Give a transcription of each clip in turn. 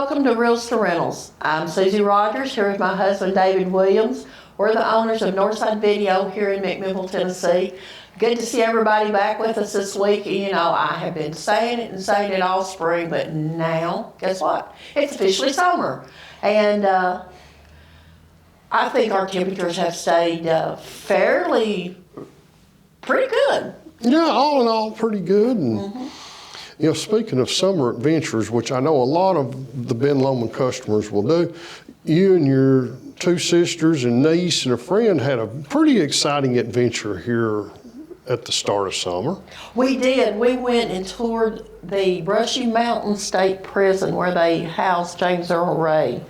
welcome to Reels to Rentals. I'm Susie Rogers here with my husband David Williams. We're the owners of Northside Video here in McMinnville, Tennessee. Good to see everybody back with us this week. You know, I have been saying it all spring, but now, guess what? It's officially summer. And I think our temperatures have stayed fairly pretty good. Yeah, all in all, pretty good. And you know, speaking of summer adventures, which I know a lot of the Ben Lomond customers will do, you and your two sisters and niece and a friend had a pretty exciting adventure here at the start of summer. We did. We went and toured the Brushy Mountain State Prison where they housed James Earl Ray.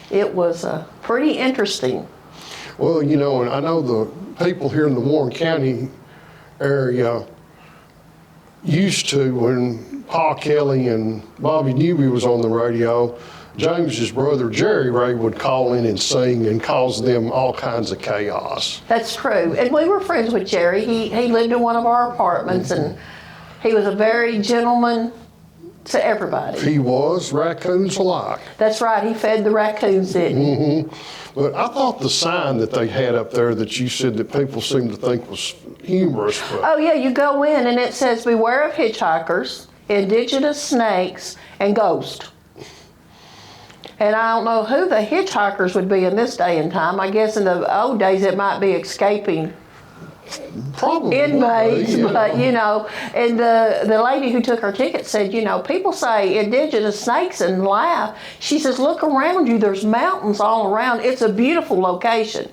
It was pretty interesting. Well, you know, and I know the people here in the Warren County area used to, when Pa Kelly and Bobby Newby was on the radio, James's brother Jerry Ray would call in and sing and cause them all kinds of chaos. That's true. And we were friends with Jerry. He lived in one of our apartments, and he was a very gentleman to everybody. He was, raccoons alike. That's right. He fed the raccoons, didn't he? But I thought the sign that they had up there that you said that people seemed to think was humorous. But oh, yeah. You go in, and it says, beware of hitchhikers, indigenous snakes, and ghosts. And I don't know who the hitchhikers would be in this day and time. I guess in the old days it might be escaping probably inmates, yeah. But you know, and the lady who took our ticket said, you know, people say indigenous snakes and laugh. She says, look around you, there's mountains all around. It's a beautiful location.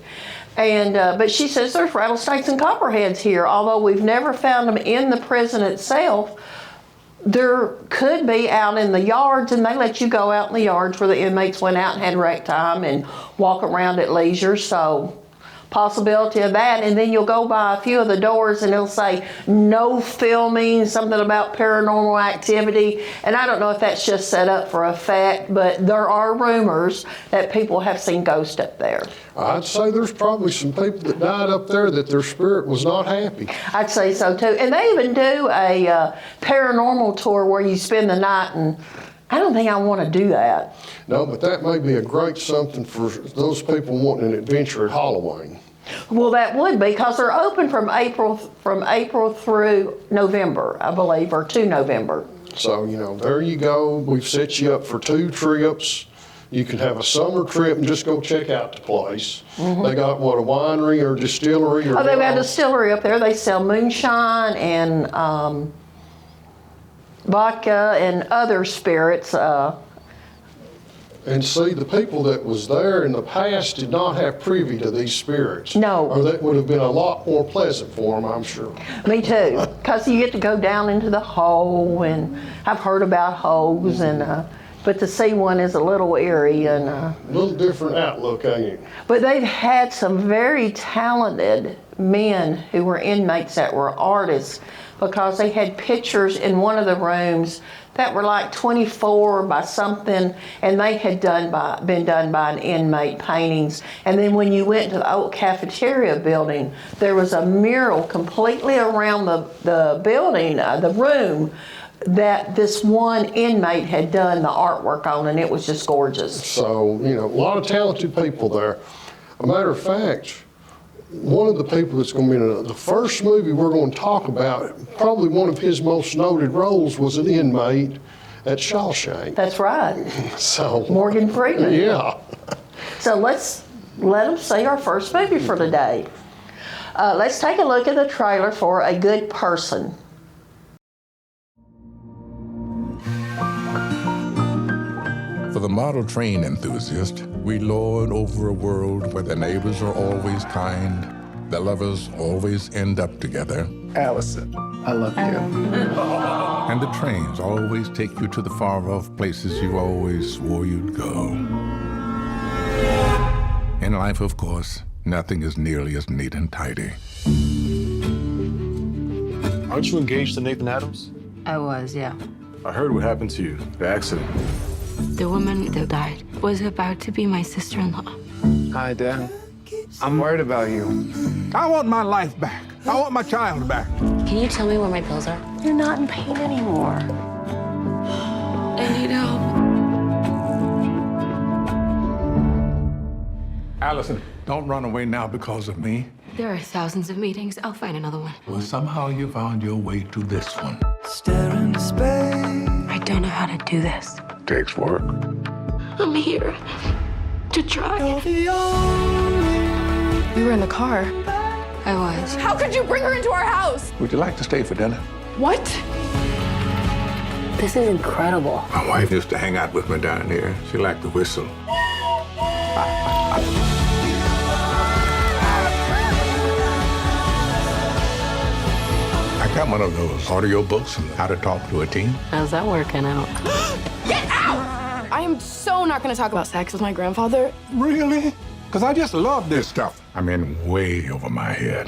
And but she says there's rattlesnakes and copperheads here, although we've never found them in the prison itself. There could be out in the yards, and they let you go out in the yards where the inmates went out and had rec time and walk around at leisure, so possibility of that. And then you'll go by a few of the doors and it'll say no filming, something about paranormal activity, and I don't know if that's just set up for effect, but there are rumors that people have seen ghosts up there. I'd say there's probably some people that died up there that their spirit was not happy. I'd say so too. And they even do a paranormal tour where you spend the night, and I don't think I want to do that. No, but that may be a great something for those people wanting an adventure at Halloween. Well, that would be, because they're open from April through November, I believe, or to November. So, you know, there you go. We've set you up for 2 trips. You can have a summer trip and just go check out the place. They got, what, a winery or distillery? Or Oh, they've got a distillery up there. They sell moonshine and vodka and other spirits. And see, the people that was there in the past did not have privy to these spirits. No. Or that would have been a lot more pleasant for them, I'm sure. Me too, because you get to go down into the hole, and I've heard about holes, and but to see one is a little eerie, and A little different outlook, ain't it? but they've had some very talented men who were inmates that were artists, because they had pictures in one of the rooms that were like 24 by something, and they had been done by an inmate, paintings. And then when you went to the old cafeteria building, there was a mural completely around the building, the room, that this one inmate had done the artwork on, and it was just gorgeous. So, you know, a lot of talented people there. A matter of fact, one of the people that's going to be in the first movie we're going to talk about, probably one of his most noted roles was an inmate at Shawshank. That's right. So Morgan Freeman. Yeah. So let's let them see our first movie for today. Let's take a look at the trailer for A Good Person. For the model train enthusiast, we lord over a world where the neighbors are always kind, the lovers always end up together, Allison, I love you. and the trains always take you to the far-off places you always swore you'd go. In life, of course, nothing is nearly as neat and tidy. Aren't you engaged to Nathan Adams? I was, yeah. I heard what happened to you, the accident. The woman that died was about to be my sister-in-law. Hi, Dad. I'm worried about you. I want my life back. I want my child back. Can you tell me where my pills are? You're not in pain anymore. I need help. Allison, don't run away now because of me. There are thousands of meetings. I'll find another one. Well, somehow you found your way to this one. I don't know how to do this. Takes work. I'm here to try. You were in the car. I was. How could you bring her into our house? Would you like to stay for dinner? What? This is incredible. My wife used to hang out with me down here. She liked to whistle. I got one of those audio books on how to talk to a teen. How's that working out? Get out! I am so not going to talk about sex with my grandfather. Really? Because I just love this stuff. I'm in way over my head.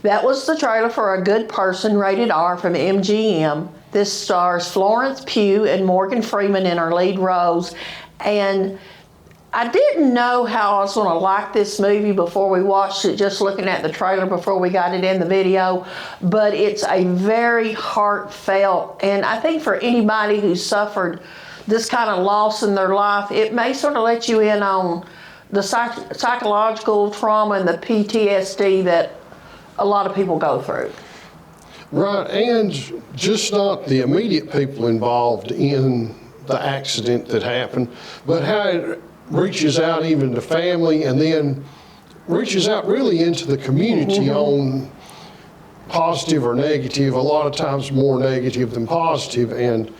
That was the trailer for A Good Person, rated R, from MGM. This stars Florence Pugh and Morgan Freeman in our lead roles. And I didn't know how I was going to like this movie before we watched it, just looking at the trailer before we got it in the video. But it's a very heartfelt, and I think for anybody who's suffered this kind of loss in their life, it may sort of let you in on the psychological trauma and the PTSD that a lot of people go through. Right, and just not the immediate people involved in the accident that happened, but how it reaches out even to family and then reaches out really into the community on positive or negative, a lot of times more negative than positive. And,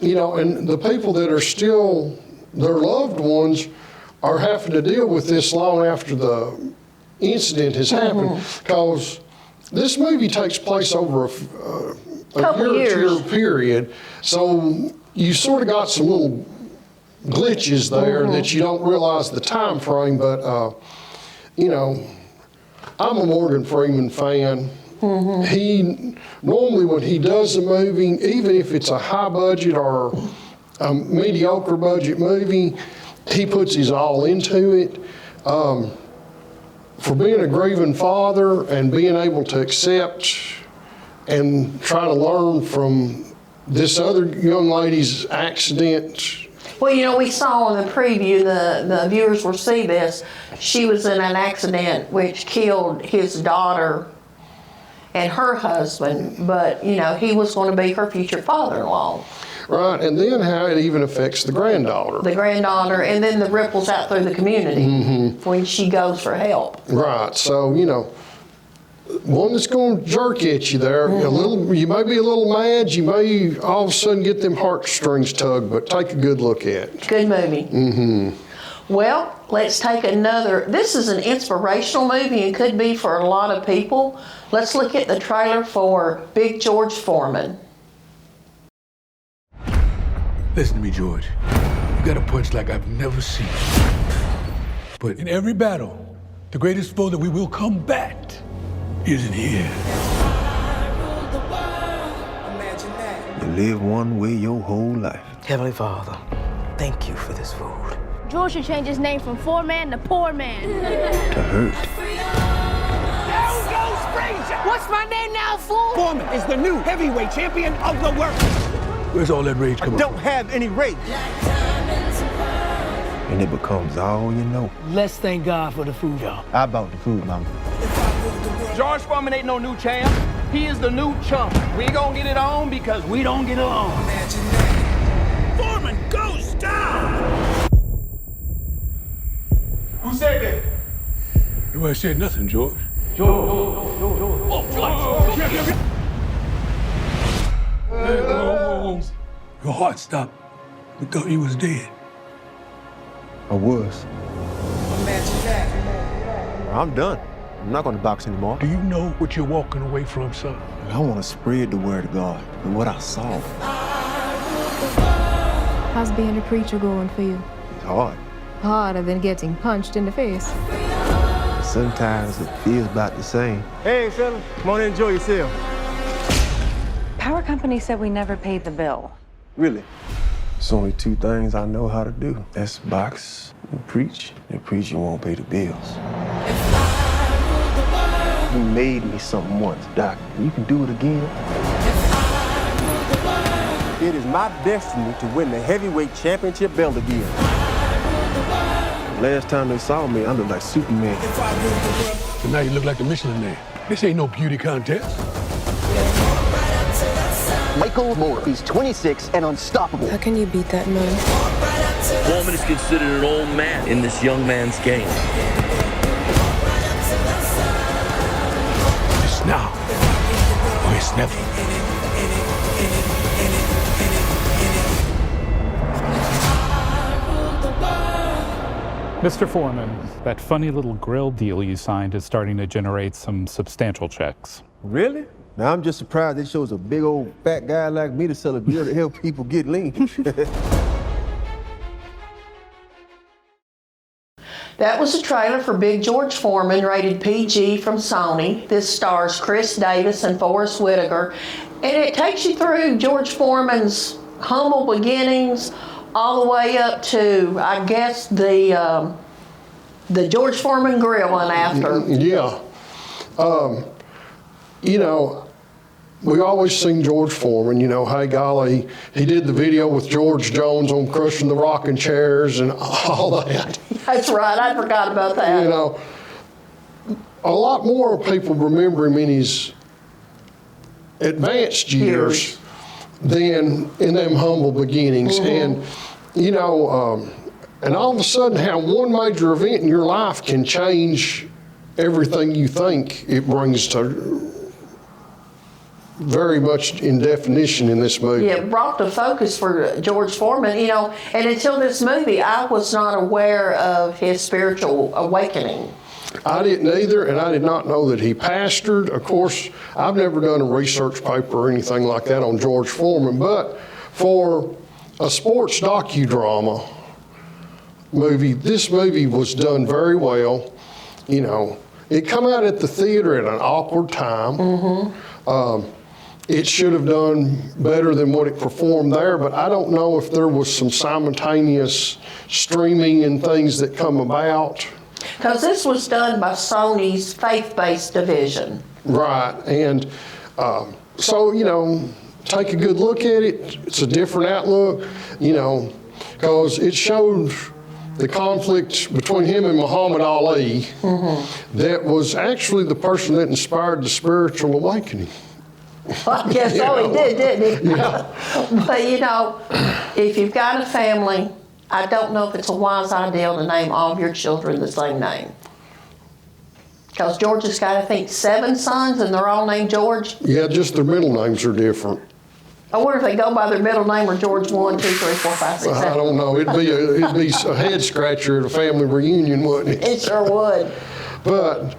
you know, and the people that are still, their loved ones are having to deal with this long after the incident has happened, because this movie takes place over a year period. So you sort of got some little glitches there that you don't realize the time frame, but you know, I'm a Morgan Freeman fan. He normally, when he does a movie, even if it's a high budget or a mediocre budget movie, he puts his all into it. For being a grieving father and being able to accept and try to learn from this other young lady's accident. Well, you know, we saw in the preview, the viewers will see this, she was in an accident which killed his daughter and her husband, but, you know, he was going to be her future father-in-law. Right, and then how it even affects the granddaughter. The granddaughter, and then the ripples out through the community when she goes for help. Right, so, you know, one that's going to jerk at you there, a little, you may be a little mad, you may all of a sudden get them heartstrings tugged, but take a good look at it. Good movie. Well, let's take another. This is an inspirational movie and could be for a lot of people. Let's look at the trailer for Big George Foreman. Listen to me, George. You got a punch like I've never seen. But in every battle, the greatest foe that we will combat isn't here. You live one way your whole life. Heavenly Father, thank you for this food. George should change his name from Foreman to Poor Man. To hurt. Down goes Frazier! What's my name now, fool? Foreman is the new heavyweight champion of the world. Where's all that rage coming from? I don't have any rage. And it becomes all you know. Let's thank God for the food, y'all. How about the food, mama? George Foreman ain't no new champ. He is the new chump. We gonna get it on because we don't get along. Foreman goes down! Who said that? Nobody said nothing, George. George. Oh, George. Whoa. Your heart stopped. We thought you was dead. I was. I'm done. I'm not going to box anymore. Do you know what you're walking away from, son? I want to spread the word of God and what I saw. How's being a preacher going for you? It's hard. Harder than getting punched in the face. Sometimes it feels about the same. Hey, fella, come on and enjoy yourself. Power company said we never paid the bill. Really? It's only two things I know how to do. That's box and preach. And preaching won't pay the bills. You made me something once, Doc. You can do it again. It is my destiny to win the heavyweight championship belt again. Last time they saw me, I looked like Superman. So now you look like the Michelin Man. This ain't no beauty contest. Michael Moore. He's 26 and unstoppable. How can you beat that man? Foreman is considered an old man in this young man's game. It's now or it's never. Mr. Foreman, that funny little grill deal you signed is starting to generate some substantial checks. Really? Now, I'm just surprised it shows a big old fat guy like me to sell a deal to help people get lean. That was a trailer for Big George Foreman, rated PG from Sony. This stars Chris Davis and Forrest Whitaker. And it takes you through George Foreman's humble beginnings all the way up to, I guess, the George Foreman grilling after. Yeah. You know, we always sing George Foreman, you know, hey golly, he did the video with George Jones on crushing the rocking chairs and all that. That's right, I forgot about that. You know, a lot more people remember him in his advanced years than in them humble beginnings. And, you know, and all of a sudden how one major event in your life can change everything you think it brings to very much in definition in this movie. Yeah, it brought the focus for George Foreman, you know, and until this movie, I was not aware of his spiritual awakening. I didn't either, and I did not know that he pastored. Of course, I've never done a research paper or anything like that on George Foreman, but for a sports docudrama movie, this movie was done very well. You know, it come out at the theater at an awkward time. It should have done better than what it performed there, but I don't know if there was some simultaneous streaming and things that come about. Because this was done by Sony's faith-based division. Right, and so, you know, take a good look at it. It's a different outlook, you know, because it showed the conflict between him and Muhammad Ali that was actually the person that inspired the spiritual awakening. I guess so, he did, didn't he? Yeah. But you know, if you've got a family, I don't know if it's a wise idea to name all of your children the same name. Because George has got, I think, 7 sons and they're all named George. Yeah, just their middle names are different. I wonder if they go by their middle name or George 1, 2, 3, 4, 5, 6, 7. I don't know. It'd be a head scratcher at a family reunion, wouldn't it? It sure would. But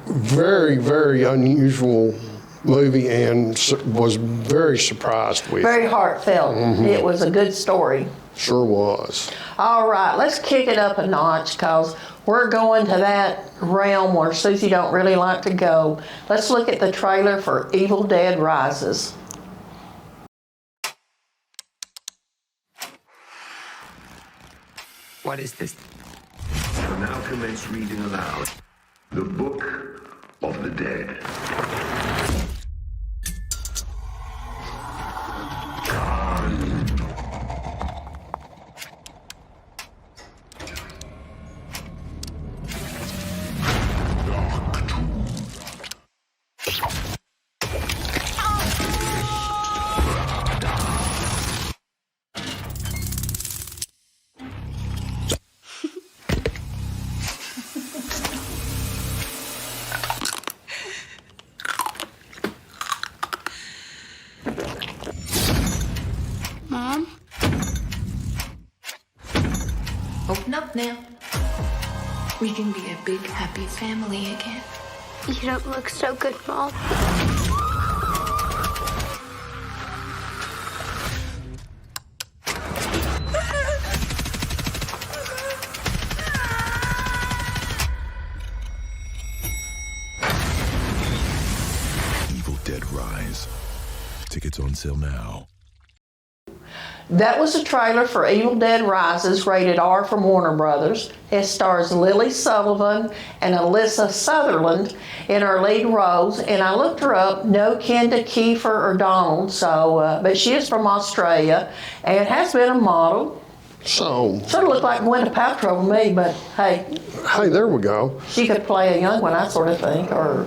very, very unusual movie and was very surprised with. Very heartfelt. It was a good story. Sure was. All right, let's kick it up a notch because we're going to that realm where Susie don't really like to go. Let's look at the trailer for Evil Dead Rises. What is this? We'll now commence reading aloud the Book of the Dead. Mom? Open up now. We can be a big, happy family again. You don't look so good, Mom. Evil Dead Rise. Tickets on sale now. That was a trailer for Evil Dead Rises, rated R from Warner Brothers. It stars Lily Sullivan and Alyssa Sutherland in her lead roles. And I looked her up, no kin to Kiefer or Donald, so, but she is from Australia and has been a model. So Sort of looked like Gwyneth Paltrow to me, but hey. Hey, there we go. She could play a young one, I sort of think, or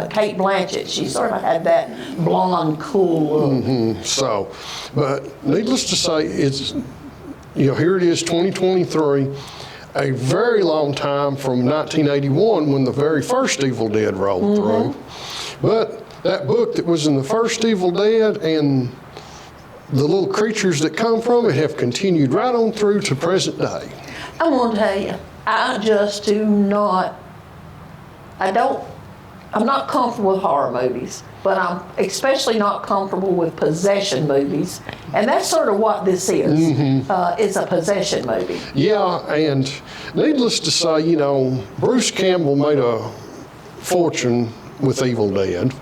Kate Blanchett. She sort of had that blonde, cool look. So, but needless to say, it's, here it is, 2023, a very long time from 1981 when the very first Evil Dead rolled through. But that book that was in the first Evil Dead and the little creatures that come from it have continued right on through to present day. I want to tell you, I just do not, I'm not comfortable with horror movies, but I'm especially not comfortable with possession movies. And that's sort of what this is. It's a possession movie. Yeah, and needless to say, Bruce Campbell made a fortune with Evil Dead.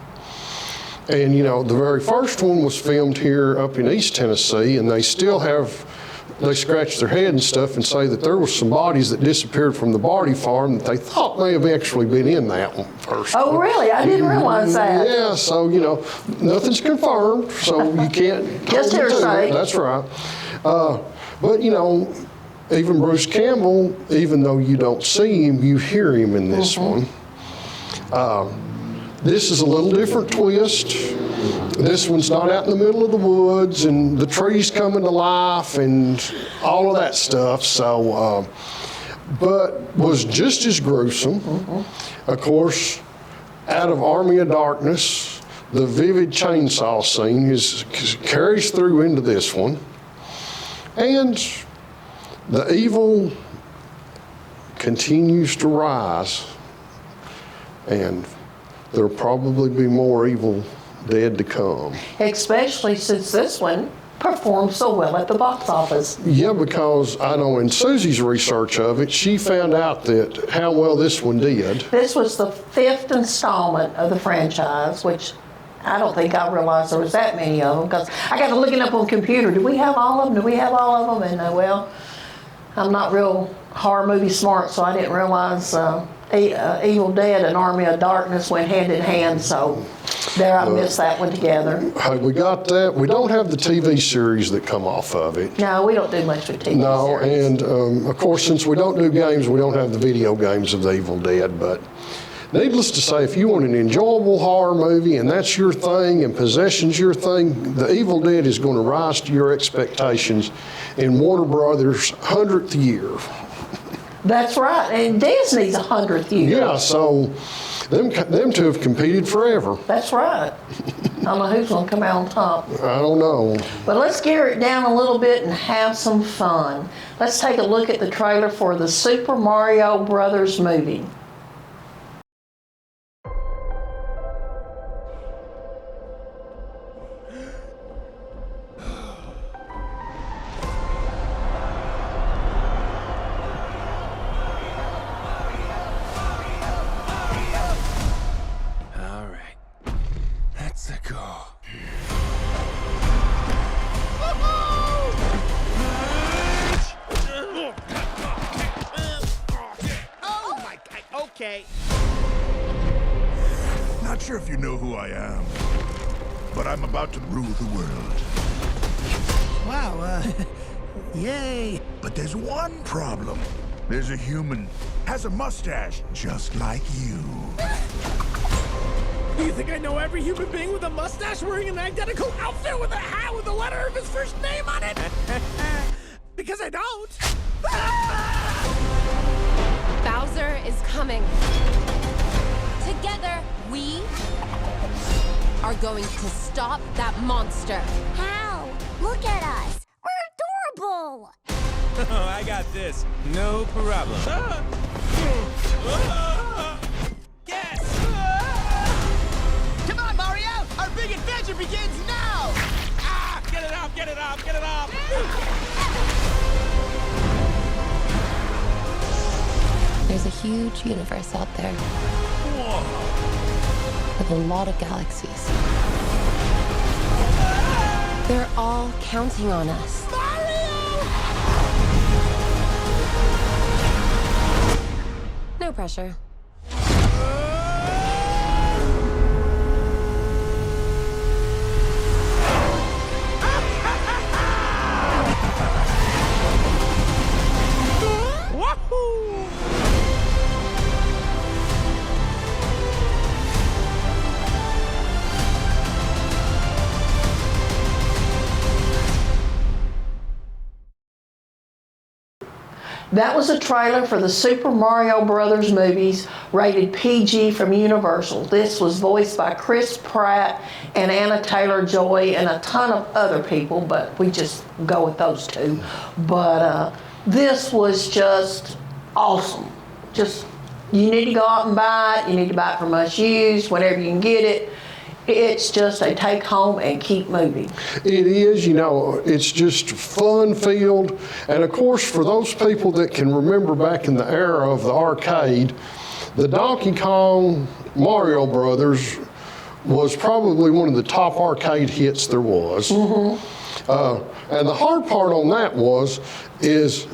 And, the very first one was filmed here up in East Tennessee, and they still they scratch their head and stuff and say that there were some bodies that disappeared from the Barty farm that they thought may have actually been in that one first. Oh, really? I didn't realize that. Yeah, so, nothing's confirmed, so you can't. Just hearsay. That's right. But, even Bruce Campbell, even though you don't see him, you hear him in this one. This is a little different twist. This one's not out in the middle of the woods and the trees coming to life and all of that stuff. So, but was just as gruesome. Of course, out of Army of Darkness, the vivid chainsaw scene carries through into this one. And the evil continues to rise. And there'll probably be more Evil Dead to come. Especially since this one performed so well at the box office. Yeah, because I know in Susie's research of it, she found out that how well this one did. This was the 5th installment of the franchise, which I don't think I realized there was that many of them, because I got to look it up on the computer. Do we have all of them? Do we have all of them? And well, I'm not real horror movie smart, so I didn't realize Evil Dead and Army of Darkness went hand in hand, so there I missed that one together. Hey, we got that. We don't have the TV series that come off of it. No, we don't do much with TV series. No, and of course, since we don't do games, we don't have the video games of the Evil Dead, but needless to say, if you want an enjoyable horror movie and that's your thing and possession's your thing, the Evil Dead is going to rise to your expectations in Warner Brothers' 100th year. That's right, and Disney's 100th year. Yeah, so them two have competed forever. That's right. I don't know who's going to come out on top. I don't know. But let's gear it down a little bit and have some fun. Let's take a look at the trailer for the Super Mario Brothers movie. Not sure if you know who I am, but I'm about to rule the world. Wow, yay. But there's one problem. There's a human, has a mustache, just like you. You think I know every human being with a mustache wearing an identical outfit with a hat with the letter of his first name on it? Because I don't. Bowser is coming. Together, we are going to stop that monster. How? Look at us. We're adorable. Oh, I got this. No problem. Yes! Come on, Mario! Our big adventure begins now! Ah! Get it off! Get it off! Get it off! There's a huge universe out there. Whoa. With a lot of galaxies. They're all counting on us. No pressure. That was a trailer for the Super Mario Brothers movies, rated PG from Universal. This was voiced by Chris Pratt and Anna Taylor-Joy and a ton of other people, but we just go with those two. But this was just awesome. Just, you need to go out and buy it. You need to buy it from us used, whenever you can get it. It's just a take home and keep moving. It is, it's just fun-filled. And of course, for those people that can remember back in the era of the arcade, the Donkey Kong Mario Brothers was probably one of the top arcade hits there was. And the hard part on that is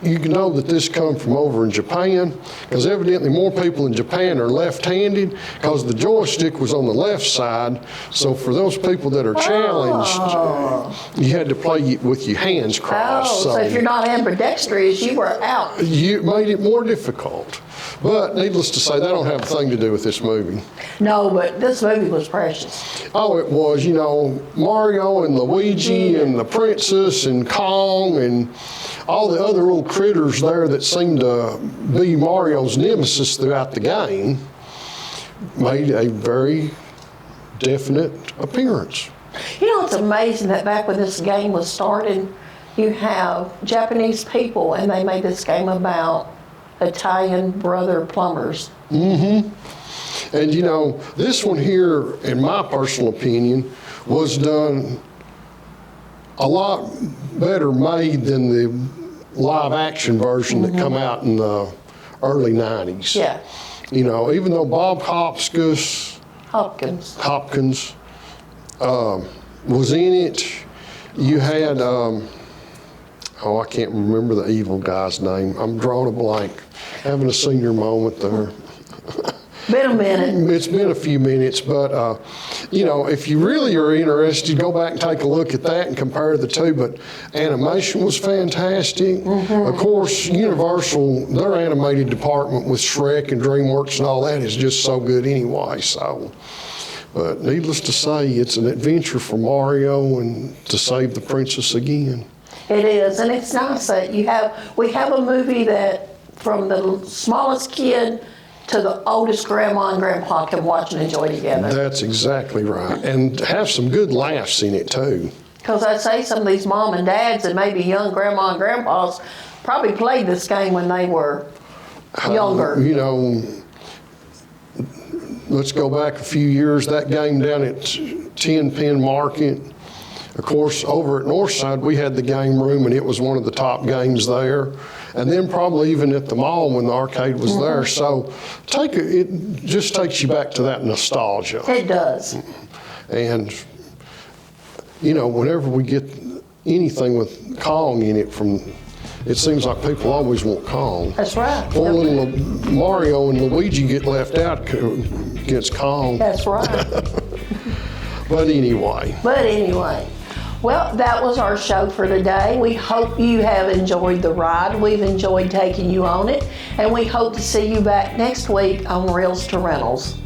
you know that this come from over in Japan, because evidently more people in Japan are left-handed, because the joystick was on the left side. So for those people that are challenged, you had to play with your hands crossed. So if you're not ambidextrous, you were out. You made it more difficult. But needless to say, that don't have a thing to do with this movie. No, but this movie was precious. Oh, it was, Mario and Luigi and the princess and Kong and all the other little critters there that seemed to be Mario's nemesis throughout the game made a very definite appearance. It's amazing that back when this game was started, you have Japanese people and they made this game about Italian brother plumbers. And this one here, in my personal opinion, was done a lot better made than the live action version that come out in the early 90s. Yeah. Even though Bob Hopkins was in it, you had, I can't remember the evil guy's name. I'm drawing a blank. Having a senior moment there. Been a minute. It's been a few minutes, but if you really are interested, go back and take a look at that and compare the two. But animation was fantastic. Of course, Universal, their animated department with Shrek and DreamWorks and all that is just so good anyway. But needless to say, it's an adventure for Mario and to save the princess again. It is, and it's nice that we have a movie that from the smallest kid to the oldest grandma and grandpa can watch and enjoy together. That's exactly right. And have some good laughs in it too. Because I say some of these mom and dads and maybe young grandma and grandpas probably played this game when they were younger. Let's go back a few years. That game down at 10 Pin Market. Of course, over at Northside, we had the game room, and it was one of the top games there. And then probably even at the mall when the arcade was there. So it just takes you back to that nostalgia. It does. And, whenever we get anything with Kong in it it seems like people always want Kong. That's right. Poor little Mario and Luigi get left out against Kong. That's right. But anyway. Well, that was our show for today. We hope you have enjoyed the ride. We've enjoyed taking you on it. And we hope to see you back next week on Reels to Rentals.